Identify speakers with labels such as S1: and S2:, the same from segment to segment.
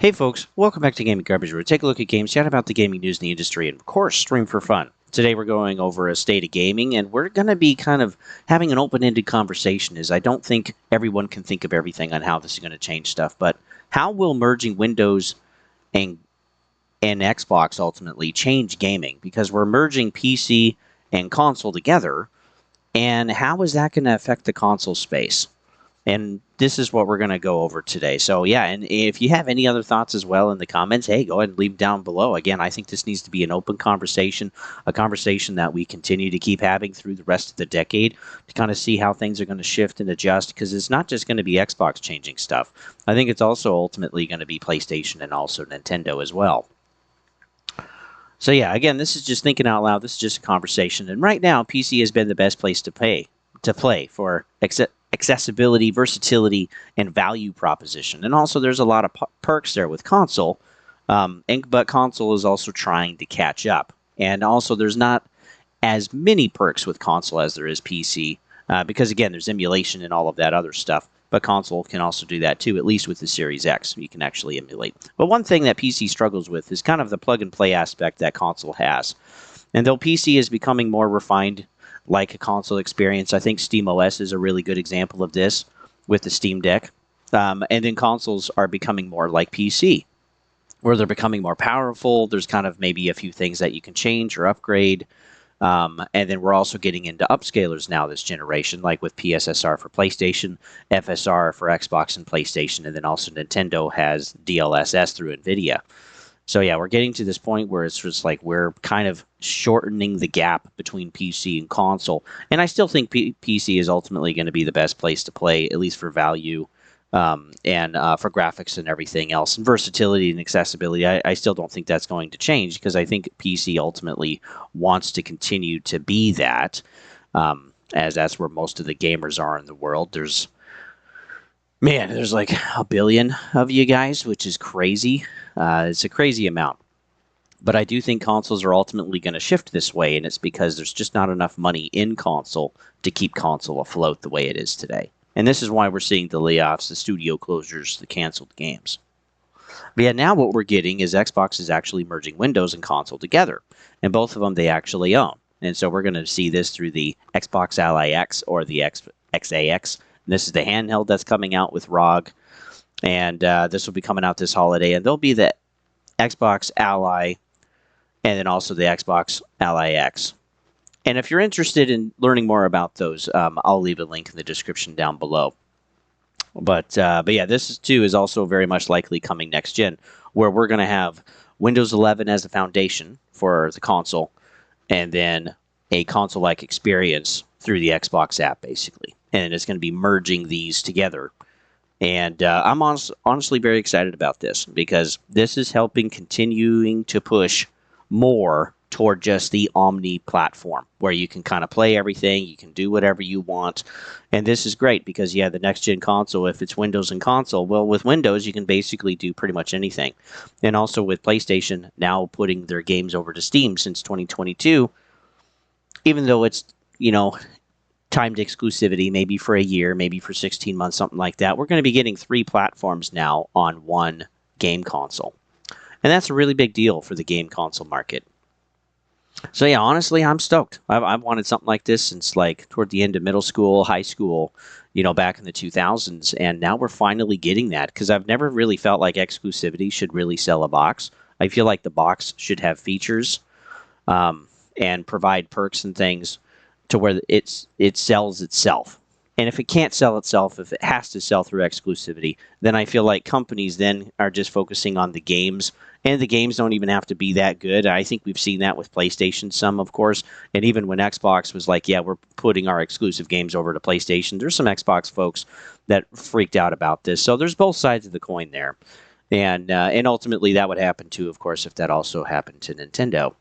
S1: Hey folks, welcome back to Gaming Garbage, where we take a look at games, chat about the gaming news in the industry, and of course, stream for fun. Today we're going over a state of gaming, and we're going to be kind of having an open-ended conversation, as I don't think everyone can think of everything on how this is going to change stuff, but how will merging Windows and, and Xbox ultimately change gaming? Because we're merging PC and console together, and how is that going to affect the console space? And this is what we're going to go over today. So, yeah, and if you have any other thoughts as well in the comments, hey, go ahead and leave them down below. Again, I think this needs to be an open conversation, a conversation that we continue to keep having through the rest of the decade to kind of see how things are going to shift and adjust, because it's not just going to be Xbox changing stuff. I think it's also ultimately going to be PlayStation and also Nintendo as well. So, yeah, again, this is just thinking out loud. This is just a conversation. And right now, PC has been the best place to play for accessibility, versatility, and value proposition. And also, there's a lot of perks there with console, but console is also trying to catch up. And also, there's not as many perks with console as there is PC, because again, there's emulation and all of that other stuff. But console can also do that too, at least with the Series X. You can actually emulate. But one thing that PC struggles with is kind of the plug-and-play aspect that console has. And though PC is becoming more refined like a console experience, I think SteamOS is a really good example of this with the Steam Deck. And then consoles are becoming more like PC, where they're becoming more powerful. There's kind of maybe a few things that you can change or upgrade. And then we're also getting into upscalers now this generation, like with PSSR for PlayStation, FSR for Xbox and PlayStation, and then also Nintendo has DLSS through NVIDIA. So yeah, we're getting to this point where it's just like we're kind of shortening the gap between PC and console. And I still think PC is ultimately going to be the best place to play, at least for value and for graphics and everything else. And versatility and accessibility, I still don't think that's going to change, because I think PC ultimately wants to continue to be that, as that's where most of the gamers are in the world. There's like a billion of you guys, which is crazy. It's a crazy amount. But I do think consoles are ultimately going to shift this way, and it's because there's just not enough money in console to keep console afloat the way it is today. And this is why we're seeing the layoffs, the studio closures, the canceled games. But yeah, now what we're getting is Xbox is actually merging Windows and console together. And both of them they actually own. And so we're going to see this through the Xbox Ally X or the XAX. And this is the handheld that's coming out with ROG. And this will be coming out this holiday. And there'll be the Xbox Ally and then also the Xbox Ally X. And if you're interested in learning more about those, I'll leave a link in the description down below. But yeah, this too is also very much likely coming next gen, where we're going to have Windows 11 as the foundation for the console, and then a console-like experience through the Xbox app, basically. And it's going to be merging these together. And I'm honestly very excited about this, because this is helping continuing to push more toward just the Omni platform, where you can kind of play everything, you can do whatever you want. And this is great because, yeah, the next-gen console, if it's Windows and console, well, with Windows, you can basically do pretty much anything. And also with PlayStation now putting their games over to Steam since 2022, even though it's, timed exclusivity, maybe for a year, maybe for 16 months, something like that, we're going to be getting 3 platforms now on one game console. And that's a really big deal for the game console market. So yeah, honestly, I'm stoked. I've wanted something like this since like toward the end of middle school, high school, back in the 2000s. And now we're finally getting that, because I've never really felt like exclusivity should really sell a box. I feel like the box should have features and provide perks and things to where it sells itself. And if it can't sell itself, if it has to sell through exclusivity, then I feel like companies then are just focusing on the games, and the games don't even have to be that good. I think we've seen that with PlayStation some, of course, and even when Xbox was like, yeah, we're putting our exclusive games over to PlayStation, there's some Xbox folks that freaked out about this. So there's both sides of the coin there. And ultimately that would happen too, of course, if that also happened to Nintendo.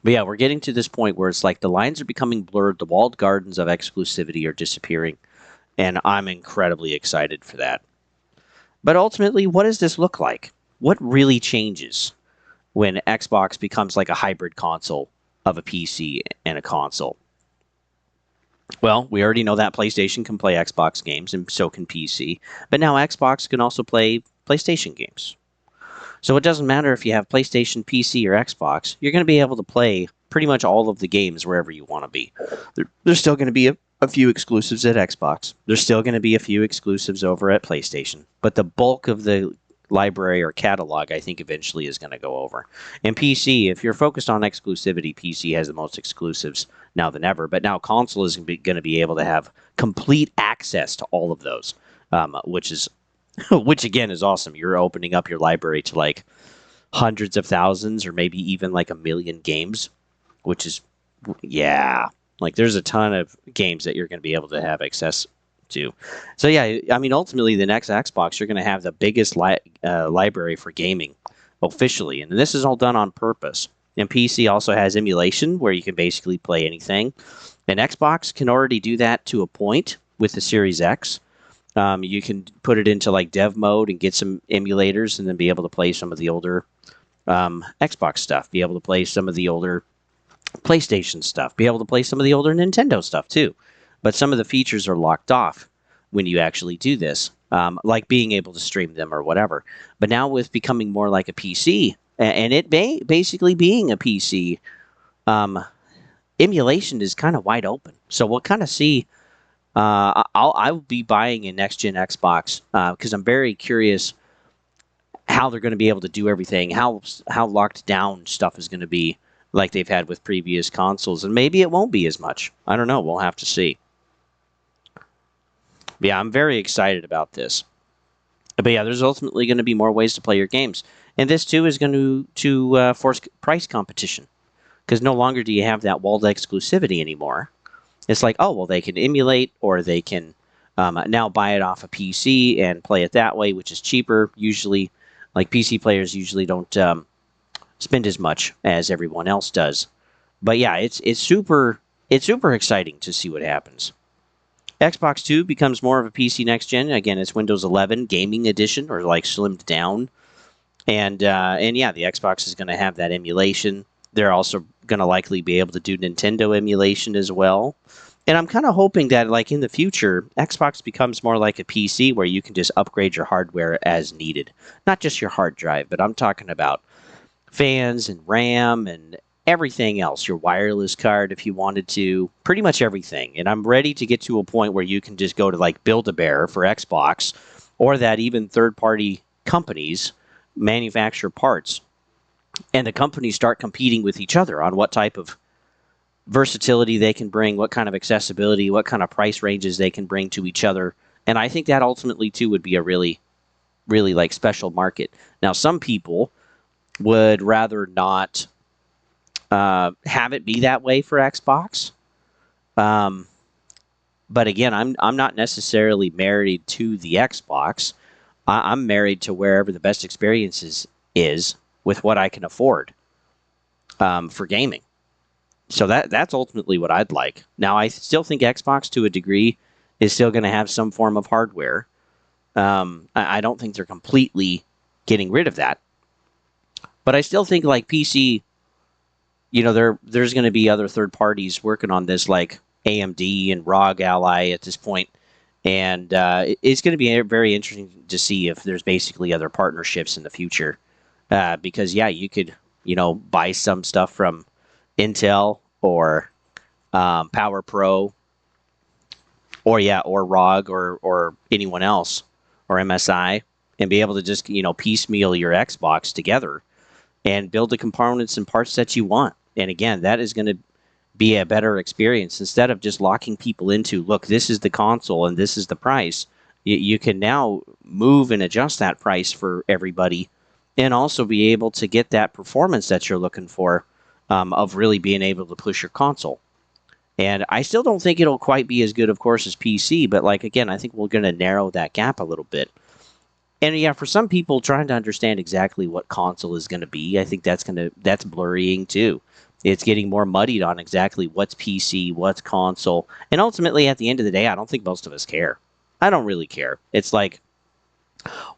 S1: But yeah, we're getting to this point where it's like the lines are becoming blurred, the walled gardens of exclusivity are disappearing, and I'm incredibly excited for that. But ultimately, what does this look like? What really changes when Xbox becomes like a hybrid console of a PC and a console? Well, we already know that PlayStation can play Xbox games, and so can PC. But now Xbox can also play PlayStation games. So it doesn't matter if you have PlayStation, PC, or Xbox, you're going to be able to play pretty much all of the games wherever you want to be. There's still going to be a few exclusives at Xbox. There's still going to be a few exclusives over at PlayStation. But the bulk of the library or catalog, I think, eventually is going to go over. And PC, if you're focused on exclusivity, PC has the most exclusives now than ever. But now console is going to be able to have complete access to all of those, which is which again is awesome. You're opening up your library to like hundreds of thousands or maybe even like 1,000,000 games, which is, yeah, like there's a ton of games that you're going to be able to have access to. So yeah, I mean, ultimately the next Xbox, you're going to have the biggest library for gaming officially. And this is all done on purpose. And PC also has emulation where you can basically play anything. And Xbox can already do that to a point with the Series X. You can put it into like dev mode and get some emulators and then be able to play some of the older Xbox stuff, be able to play some of the older PlayStation stuff, be able to play some of the older Nintendo stuff too. But some of the features are locked off when you actually do this, like being able to stream them or whatever. But now with becoming more like a PC and it basically being a PC, emulation is kind of wide open. So we'll kind of see. I'll be buying a next gen Xbox because I'm very curious how they're going to be able to do everything, how locked down stuff is going to be, like they've had with previous consoles, and maybe it won't be as much. I don't know. We'll have to see. But yeah, I'm very excited about this. But yeah, there's ultimately going to be more ways to play your games, and this too is going to force price competition because no longer do you have that walled exclusivity anymore. It's like, oh, well, they can emulate or they can now buy it off a PC and play it that way, which is cheaper. Usually, like PC players usually don't spend as much as everyone else does. But yeah, it's super exciting to see what happens. Xbox 2 becomes more of a PC next gen. Again, it's Windows 11 Gaming Edition or like slimmed down. And yeah, the Xbox is going to have that emulation. They're also going to likely be able to do Nintendo emulation as well. And I'm kind of hoping that, like in the future, Xbox becomes more like a PC where you can just upgrade your hardware as needed. Not just your hard drive, but I'm talking about fans and RAM and everything else. Your wireless card, if you wanted to, pretty much everything. And I'm ready to get to a point where you can just go to like Build-A-Bear for Xbox, or that even third-party companies manufacture parts and the companies start competing with each other on what type of versatility they can bring, what kind of accessibility, what kind of price ranges they can bring to each other. And I think that ultimately too would be a really, really like special market. Now, some people would rather not have it be that way for Xbox. But again, I'm not necessarily married to the Xbox. I'm married to wherever the best experiences is with what I can afford for gaming. So that's ultimately what I'd like. Now, I still think Xbox, to a degree, is still going to have some form of hardware. I don't think they're completely getting rid of that. But I still think, like PC, you know, there's going to be other third parties working on this, like AMD and ROG Ally at this point. And it's going to be very interesting to see if there's basically other partnerships in the future. Because, yeah, you could, you know, buy some stuff from Intel or Power Pro or ROG or anyone else or MSI and be able to just, you know, piecemeal your Xbox together and build the components and parts that you want. And again, that is going to be a better experience instead of just locking people into, look, this is the console and this is the price. You can now move and adjust that price for everybody and also be able to get that performance that you're looking for of really being able to push your console. And I still don't think it'll quite be as good, of course, as PC, but like, again, I think we're going to narrow that gap a little bit. And yeah, for some people trying to understand exactly what console is going to be, I think that's blurrying too. It's getting more muddied on exactly what's PC, what's console. And ultimately, at the end of the day, I don't think most of us care. I don't really care. It's like,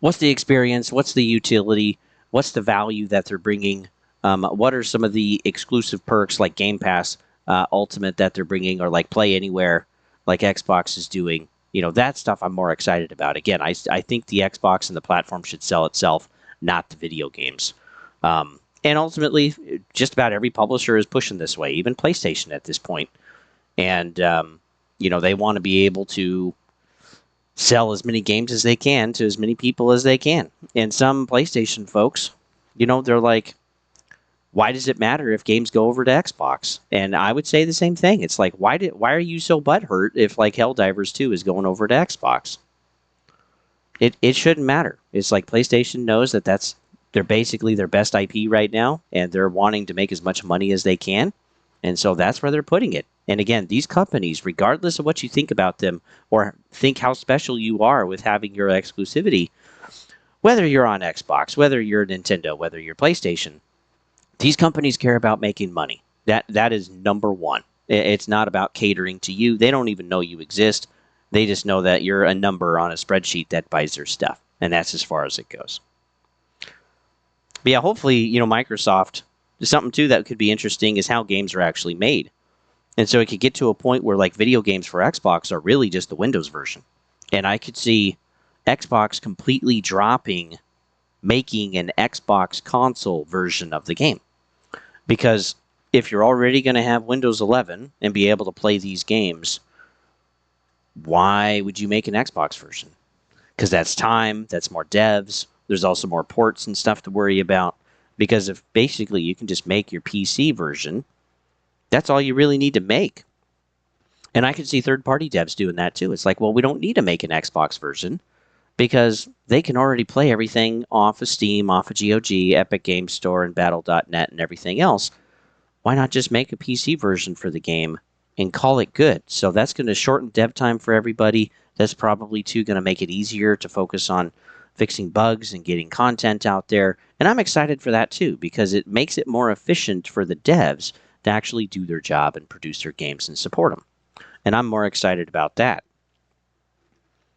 S1: what's the experience? What's the utility? What's the value that they're bringing? What are some of the exclusive perks like Game Pass Ultimate that they're bringing, or like Play Anywhere, like Xbox is doing? that stuff I'm more excited about. Again, I think the Xbox and the platform should sell itself, not the video games. And ultimately, just about every publisher is pushing this way, even PlayStation at this point. And, they want to be able to sell as many games as they can to as many people as they can. And some PlayStation folks, they're like, why does it matter if games go over to Xbox? And I would say the same thing. It's like, why are you so butthurt if like Helldivers 2 is going over to Xbox? It shouldn't matter. It's like PlayStation knows that they're basically their best IP right now, and they're wanting to make as much money as they can. And so that's where they're putting it. And again, these companies, regardless of what you think about them or think how special you are with having your exclusivity, whether you're on Xbox, whether you're Nintendo, whether you're PlayStation, these companies care about making money. That is number one. It's not about catering to you. They don't even know you exist. They just know that you're a number on a spreadsheet that buys their stuff. And that's as far as it goes. But yeah, hopefully, Microsoft, something too that could be interesting is how games are actually made. And so it could get to a point where like video games for Xbox are really just the Windows version. And I could see Xbox completely dropping making an Xbox console version of the game. Because if you're already going to have Windows 11 and be able to play these games, why would you make an Xbox version? Because that's time, that's more devs, there's also more ports and stuff to worry about. Because if basically you can just make your PC version, that's all you really need to make. And I could see third-party devs doing that too. It's like, well, we don't need to make an Xbox version because they can already play everything off of Steam, off of GOG, Epic Games Store, and Battle.net and everything else. Why not just make a PC version for the game and call it good? So that's going to shorten dev time for everybody. That's probably, too, going to make it easier to focus on fixing bugs and getting content out there. And I'm excited for that, too, because it makes it more efficient for the devs to actually do their job and produce their games and support them. And I'm more excited about that.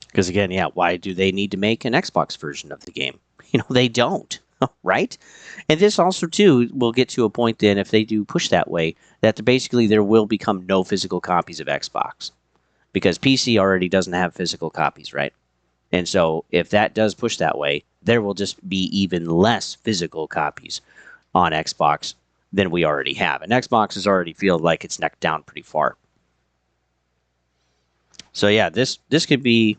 S1: Because again, why do they need to make an Xbox version of the game? They don't, right? And this also, too, will get to a point then, if they do push that way, that basically there will become no physical copies of Xbox. Because PC already doesn't have physical copies, right? And so if that does push that way, there will just be even less physical copies on Xbox than we already have. And Xbox is already feel like it's necked down pretty far. So this could be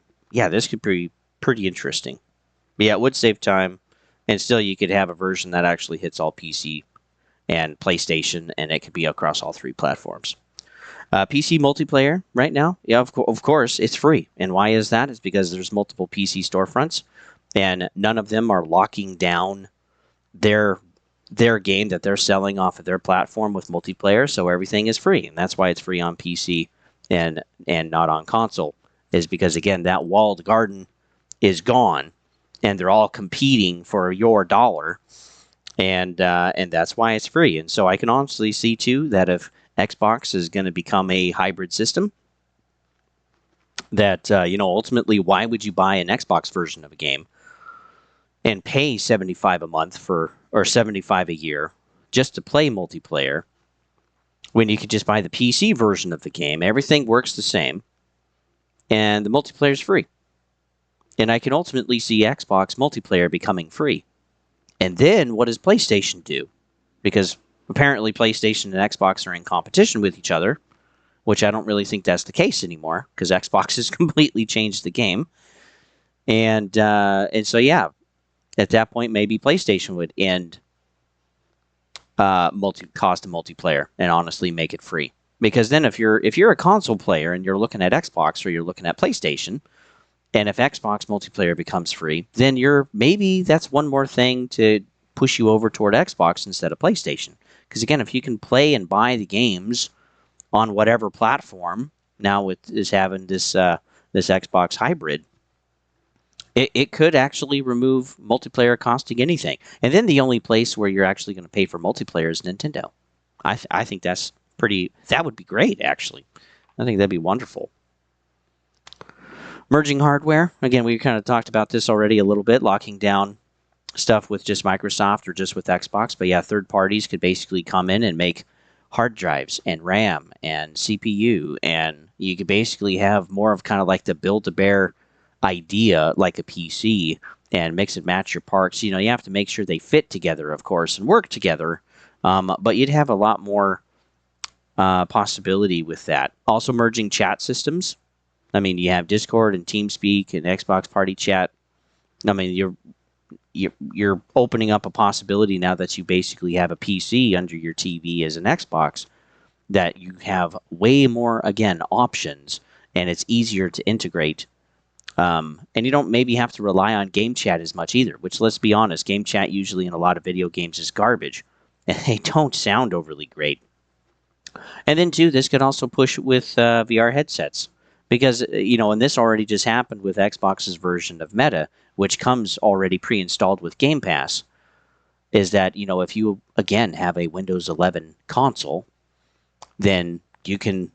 S1: pretty interesting. But it would save time, and still you could have a version that actually hits all PC and PlayStation, and it could be across all three platforms. PC multiplayer right now, of course, it's free. And why is that? It's because there's multiple PC storefronts, and none of them are locking down their game that they're selling off of their platform with multiplayer, so everything is free. And that's why it's free on PC and not on console, is because, again, that walled garden is gone, and they're all competing for your dollar, and that's why it's free. And so I can honestly see, too, that if Xbox is going to become a hybrid system, that, ultimately, why would you buy an Xbox version of a game and pay $75 a month or $75 a year just to play multiplayer when you could just buy the PC version of the game? Everything works the same, and the multiplayer is free. And I can ultimately see Xbox multiplayer becoming free. And then what does PlayStation do? Because apparently PlayStation and Xbox are in competition with each other, which I don't really think that's the case anymore, because Xbox has completely changed the game. And so, at that point, maybe PlayStation would end cost of multiplayer and honestly make it free. Because then if you're a console player and you're looking at Xbox or you're looking at PlayStation, and if Xbox multiplayer becomes free, then maybe that's one more thing to push you over toward Xbox instead of PlayStation. Because again, if you can play and buy the games on whatever platform now is having this Xbox hybrid, it could actually remove multiplayer costing anything. And then the only place where you're actually going to pay for multiplayer is Nintendo. I think that would be great, actually. I think that'd be wonderful. Merging hardware. Again, we kind of talked about this already a little bit, locking down stuff with just Microsoft or just with Xbox. But third parties could basically come in and make hard drives and RAM and CPU, and you could basically have more of kind of like the build-to-bear idea like a PC and mix and match your parts. You have to make sure they fit together, of course, and work together, but you'd have a lot more possibility with that. Also, merging chat systems. I mean, you have Discord and TeamSpeak and Xbox Party Chat. I mean, you're opening up a possibility now that you basically have a PC under your TV as an Xbox, that you have way more, again, options, and it's easier to integrate. And you don't maybe have to rely on game chat as much either, which, let's be honest, game chat usually in a lot of video games is garbage, and they don't sound overly great. And then, too, this could also push with VR headsets. Because, and this already just happened with Xbox's version of Meta, which comes already pre-installed with Game Pass, is that, if you, again, have a Windows 11 console, then you can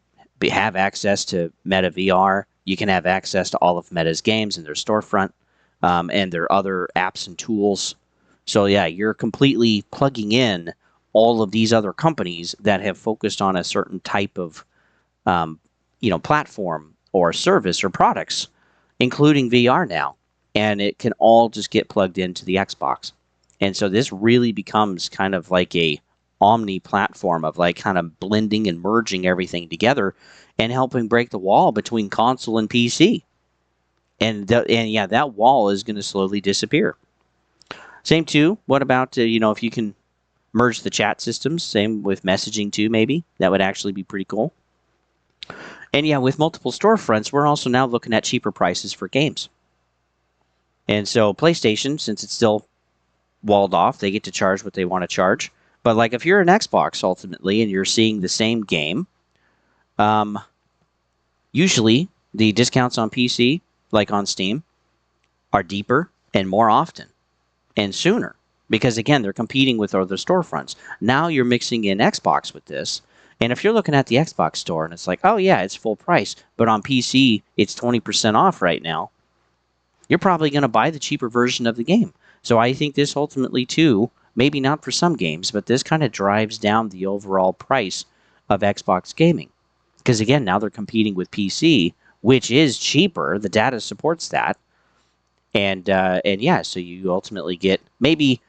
S1: have access to Meta VR. You can have access to all of Meta's games in their storefront and their other apps and tools. So, yeah, you're completely plugging in all of these other companies that have focused on a certain type of, platform or service or products, including VR now. And it can all just get plugged into the Xbox. And so this really becomes kind of like a omni platform of like kind of blending and merging everything together and helping break the wall between console and PC. And that wall is going to slowly disappear. Same too. What about if you can merge the chat systems? Same with messaging too. Maybe that would actually be pretty cool. And yeah, with multiple storefronts, we're also now looking at cheaper prices for games. And so PlayStation, since it's still walled off, they get to charge what they want to charge. But like if you're an Xbox ultimately and you're seeing the same game, usually the discounts on PC, like on Steam, are deeper and more often and sooner. Because again, they're competing with other storefronts. Now you're mixing in Xbox with this. And if you're looking at the Xbox store and it's like, oh yeah, it's full price, but on PC it's 20% off right now, you're probably going to buy the cheaper version of the game. So I think this ultimately too, maybe not for some games, but this kind of drives down the overall price of Xbox gaming. Because again, now they're competing with PC, which is cheaper. The data supports that. And yeah, so you ultimately get maybe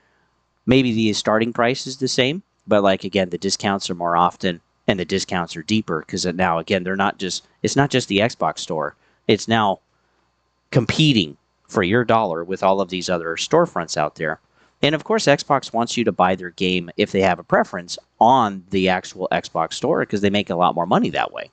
S1: the starting price is the same, but like again, the discounts are more often and the discounts are deeper because now again it's not just the Xbox store. It's now competing for your dollar with all of these other storefronts out there. And of course, Xbox wants you to buy their game if they have a preference on the actual Xbox store because they make a lot more money that way.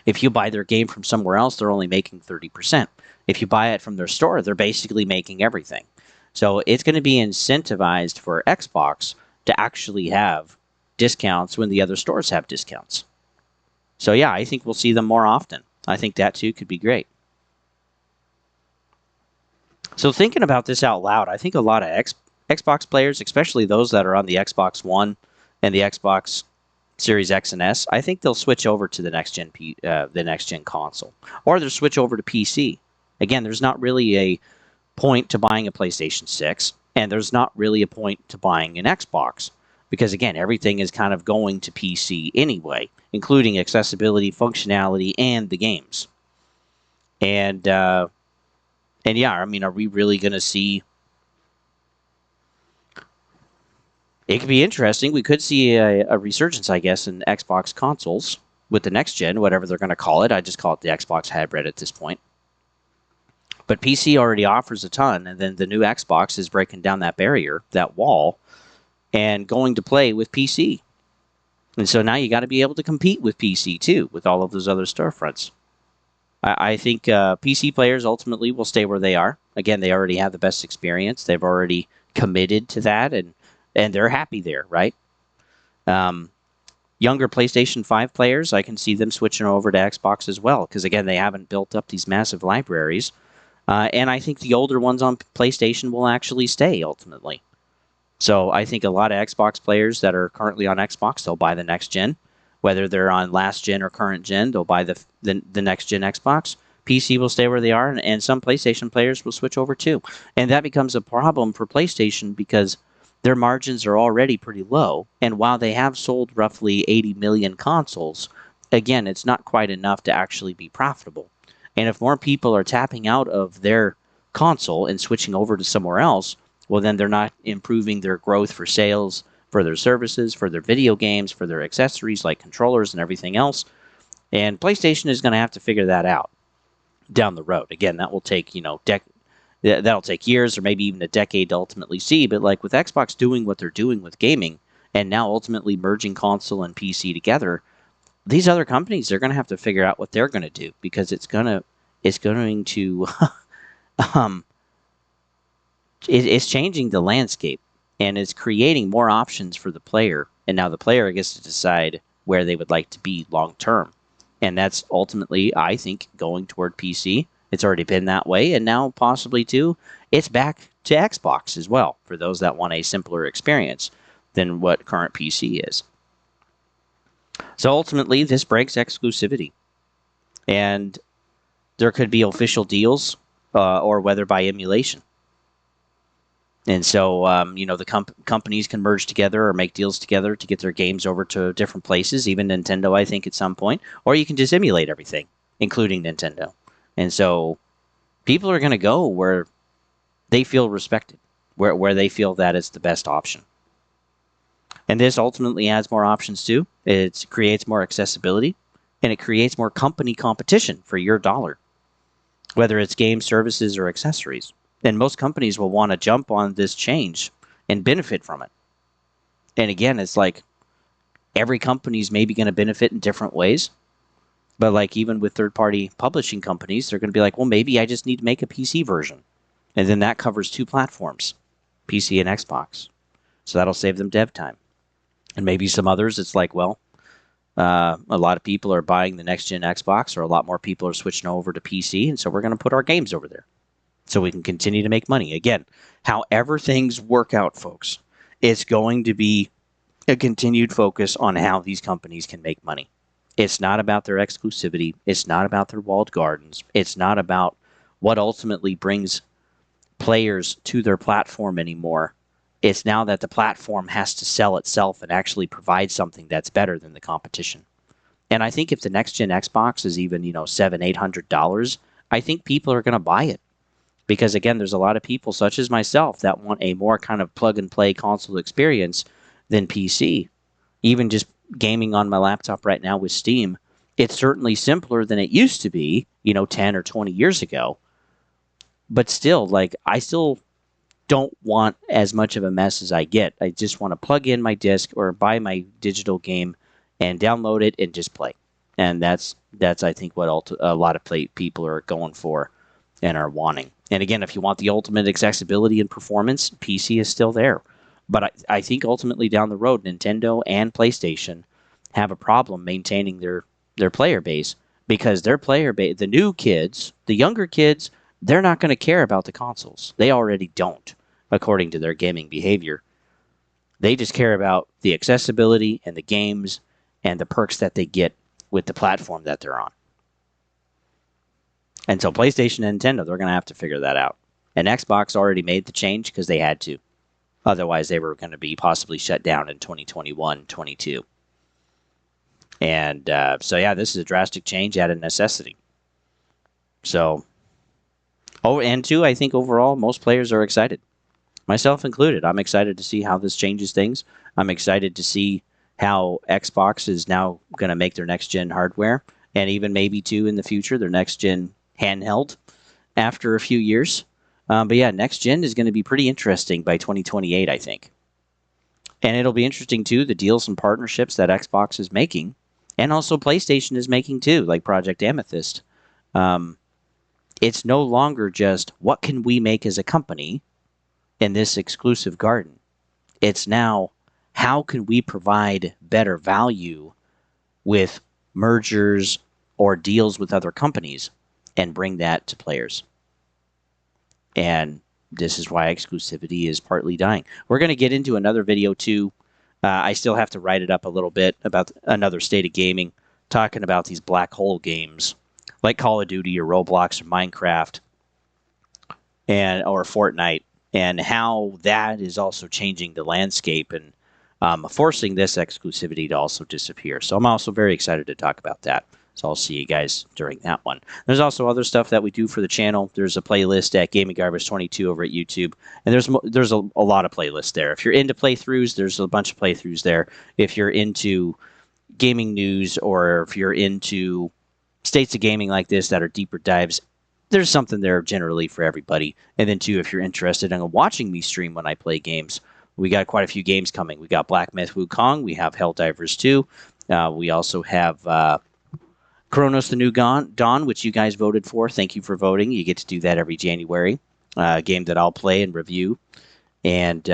S1: If you buy their game from somewhere else, they're only making 30%. If you buy it from their store, they're basically making everything. So it's going to be incentivized for Xbox to actually have discounts when the other stores have discounts. So yeah, I think we'll see them more often. I think that too could be great. So thinking about this out loud, I think a lot of Xbox players, especially those that are on the Xbox One and the Xbox Series X and S, I think they'll switch over to the next gen console, or they'll switch over to PC. Again, there's not really a point to buying a PlayStation 6, and there's not really a point to buying an Xbox because again, everything is kind of going to PC anyway, including accessibility, functionality, and the games. And yeah, I mean, are we really going to see? It could be interesting. We could see a resurgence, I guess, in Xbox consoles with the next gen, whatever they're going to call it. I just call it the Xbox hybrid at this point. But PC already offers a ton, and then the new Xbox is breaking down that barrier, that wall, and going to play with PC. And so now you got to be able to compete with PC too, with all of those other storefronts. I think PC players ultimately will stay where they are. Again, they already have the best experience. They've already committed to that, and they're happy there, right? Younger PlayStation 5 players, I can see them switching over to Xbox as well, because again, they haven't built up these massive libraries. And I think the older ones on PlayStation will actually stay ultimately. So I think a lot of Xbox players that are currently on Xbox, they'll buy the next gen. Whether they're on last gen or current gen, they'll buy the next gen Xbox. PC will stay where they are, and some PlayStation players will switch over too. And that becomes a problem for PlayStation because their margins are already pretty low. And while they have sold roughly 80 million consoles, again, it's not quite enough to actually be profitable. And if more people are tapping out of their console and switching over to somewhere else, well, then they're not improving their growth for sales, for their services, for their video games, for their accessories like controllers and everything else. And PlayStation is going to have to figure that out down the road. Again, that will take, that'll take years or maybe even a decade to ultimately see. But like with Xbox doing what they're doing with gaming and now ultimately merging console and PC together, these other companies, they're going to have to figure out what they're going to do, because it's going to um, it's changing the landscape, and it's creating more options for the player. And now the player gets to decide where they would like to be long term. And that's ultimately, I think, going toward PC. It's already been that way, and now possibly too, it's back to Xbox as well for those that want a simpler experience than what current PC is. So ultimately, this breaks exclusivity, and there could be official deals, or whether by emulation. And so, the companies can merge together or make deals together to get their games over to different places, even Nintendo, I think, at some point. Or you can just emulate everything, including Nintendo. And so people are going to go where they feel respected, where they feel that it's the best option. And this ultimately adds more options too. It creates more accessibility, and it creates more company competition for your dollar, whether it's game services or accessories. And most companies will want to jump on this change and benefit from it. And again, it's like every company's maybe going to benefit in different ways. But like even with third-party publishing companies, they're going to be like, well, maybe I just need to make a PC version. And then that covers two platforms, PC and Xbox. So that'll save them dev time. And maybe some others, it's like, well, a lot of people are buying the next-gen Xbox, or a lot more people are switching over to PC, and so we're going to put our games over there so we can continue to make money. Again, however things work out, folks, it's going to be a continued focus on how these companies can make money. It's not about their exclusivity. It's not about their walled gardens. It's not about what ultimately brings players to their platform anymore. It's now that the platform has to sell itself and actually provide something that's better than the competition. And I think if the next gen Xbox is even, $700-800, I think people are going to buy it. Because again, there's a lot of people such as myself that want a more kind of plug and play console experience than PC. Even just gaming on my laptop right now with Steam, it's certainly simpler than it used to be, 10 or 20 years ago. But still, I still don't want as much of a mess as I get. I just want to plug in my disc or buy my digital game and download it and just play. And that's I think what a lot of people are going for and are wanting. And again, if you want the ultimate accessibility and performance, PC is still there. But I think ultimately down the road, Nintendo and PlayStation have a problem maintaining their player base, because their player base, the new kids, the younger kids, they're not going to care about the consoles. They already don't, according to their gaming behavior. They just care about the accessibility and the games and the perks that they get with the platform that they're on. And so PlayStation and Nintendo, they're going to have to figure that out. And Xbox already made the change because they had to. Otherwise, they were going to be possibly shut down in 2021, 22. And this is a drastic change out of necessity. So, and two, I think overall, most players are excited. Myself included. I'm excited to see how this changes things. I'm excited to see how Xbox is now going to make their next-gen hardware, and even maybe, too, in the future, their next-gen handheld after a few years. Next-gen is going to be pretty interesting by 2028, I think. And it'll be interesting, too, the deals and partnerships that Xbox is making, and also PlayStation is making, too, like Project Amethyst. It's no longer just, what can we make as a company in this exclusive garden? It's now, how can we provide better value with mergers or deals with other companies and bring that to players? And this is why exclusivity is partly dying. We're going to get into another video too. I still have to write it up a little bit about another state of gaming, talking about these black hole games like Call of Duty or Roblox or Minecraft or Fortnite. and how that is also changing the landscape and forcing this exclusivity to also disappear. So I'm also very excited to talk about that. So I'll see you guys during that one. There's also other stuff that we do for the channel. There's a playlist at Gaming Garbage 22 over at YouTube, and there's a lot of playlists there. If you're into playthroughs, there's a bunch of playthroughs there. If you're into gaming news, or if you're into states of gaming like this that are deeper dives, there's something there generally for everybody. And then too, if you're interested in watching me stream when I play games, we got quite a few games coming. We got Black Myth Wukong, we have Helldivers 2, we also have Chronos the New Dawn, which you guys voted for. Thank you for voting. You get to do that every January. A game that I'll play and review. And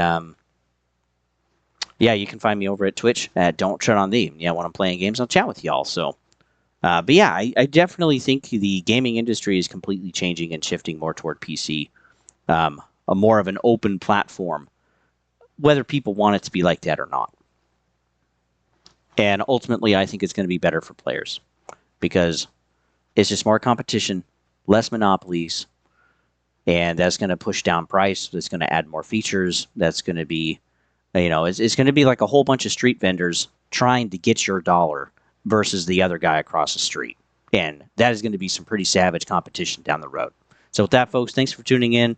S1: yeah, you can find me over at Twitch at Don't Tread on Thee. Yeah, when I'm playing games, I'll chat with y'all. So, but yeah, I definitely think the gaming industry is completely changing and shifting more toward PC, a more of an open platform, whether people want it to be like that or not. And ultimately, I think it's going to be better for players because it's just more competition, less monopolies, and that's going to push down price. That's going to add more features. That's going to be, it's going to be like a whole bunch of street vendors trying to get your dollar versus the other guy across the street. And that is going to be some pretty savage competition down the road. So with that, folks, thanks for tuning in, and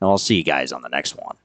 S1: I'll see you guys on the next one.